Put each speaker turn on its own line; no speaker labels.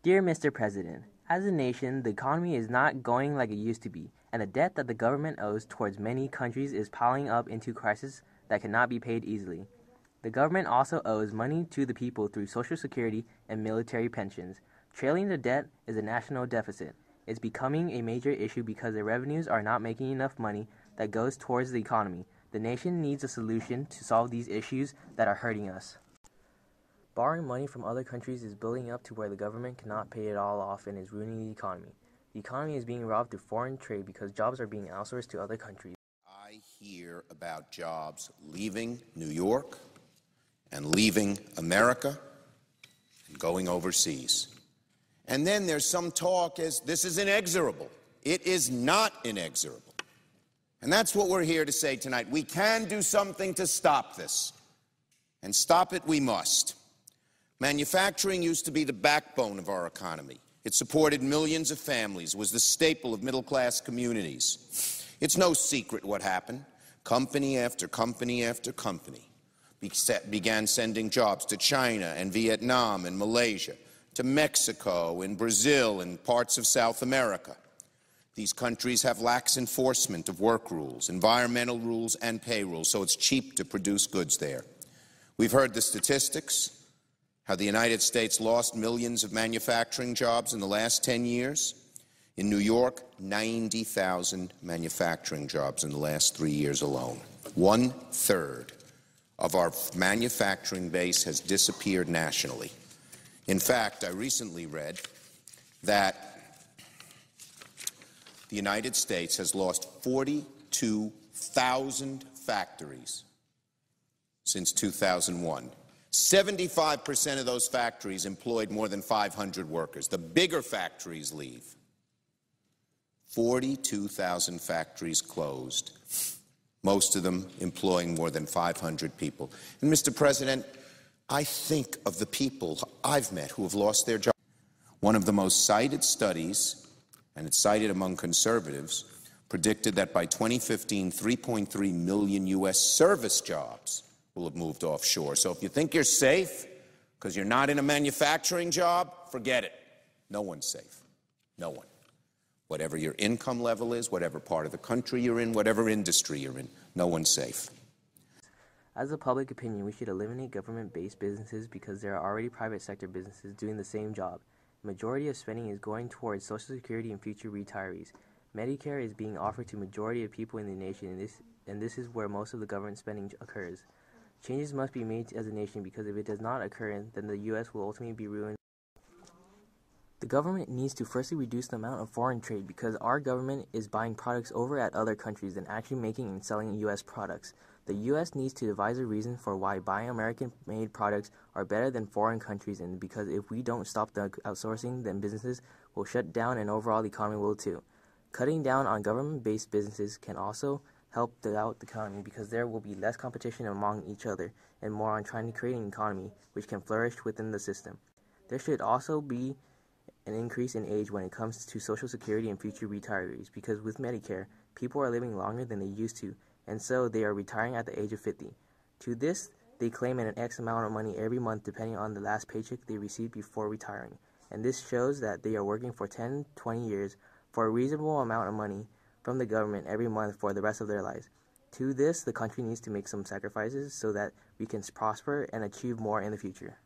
Dear Mr. President, as a nation, the economy is not going like it used to be, and the debt that the government owes towards many countries is piling up into crises that cannot be paid easily. The government also owes money to the people through Social Security and military pensions. Trailing the debt is a national deficit. It's becoming a major issue because the revenues are not making enough money that goes towards the economy. The nation needs a solution to solve these issues that are hurting us. Borrowing money from other countries is building up to where the government cannot pay it all off and is ruining the economy. The economy is being robbed through foreign trade because jobs are being outsourced to other countries.
I hear about jobs leaving New York and leaving America and going overseas. And then there's some talk as this is inexorable. It is not inexorable. And that's what we're here to say tonight. We can do something to stop this. And stop it we must. Manufacturing used to be the backbone of our economy. It supported millions of families, was the staple of middle-class communities. It's no secret what happened. Company after company after company began sending jobs to China and Vietnam and Malaysia, to Mexico and Brazil and parts of South America. These countries have lax enforcement of work rules, environmental rules, and pay rules, so it's cheap to produce goods there. We've heard the statistics, how the United States lost millions of manufacturing jobs in the last 10 years. In New York, 90,000 manufacturing jobs in the last 3 years alone. 1/3 of our manufacturing base has disappeared nationally. In fact, I recently read that the United States has lost 42,000 factories since 2001. 75% of those factories employed more than 500 workers. The bigger factories leave. 42,000 factories closed, most of them employing more than 500 people. And, Mr. President, I think of the people I've met who have lost their jobs. One of the most cited studies, and it's cited among conservatives, predicted that by 2015, 3.3 million U.S. service jobs will have moved offshore. So if you think you're safe because you're not in a manufacturing job, forget it. No one's safe. No one. Whatever your income level is, whatever part of the country you're in, whatever industry you're in, no one's safe.
As a public opinion, we should eliminate government-based businesses because there are already private sector businesses doing the same job. The majority of spending is going towards Social Security and future retirees. Medicare is being offered to the majority of people in the nation, and this is where most of the government spending occurs. Changes must be made as a nation because if it does not occur, then the U.S. will ultimately be ruined. The government needs to firstly reduce the amount of foreign trade because our government is buying products over at other countries than actually making and selling U.S. products. The U.S. needs to devise a reason for why buying American-made products are better than foreign countries, and because if we don't stop the outsourcing, then businesses will shut down and overall the economy will too. Cutting down on government-based businesses can also help out the economy because there will be less competition among each other and more on trying to create an economy which can flourish within the system. There should also be an increase in age when it comes to Social Security and future retirees because with Medicare, people are living longer than they used to, and so they are retiring at the age of 50. To this, they claim an X amount of money every month depending on the last paycheck they received before retiring, and this shows that they are working for 10, 20 years for a reasonable amount of money from the government every month for the rest of their lives. To this, the country needs to make some sacrifices so that we can prosper and achieve more in the future.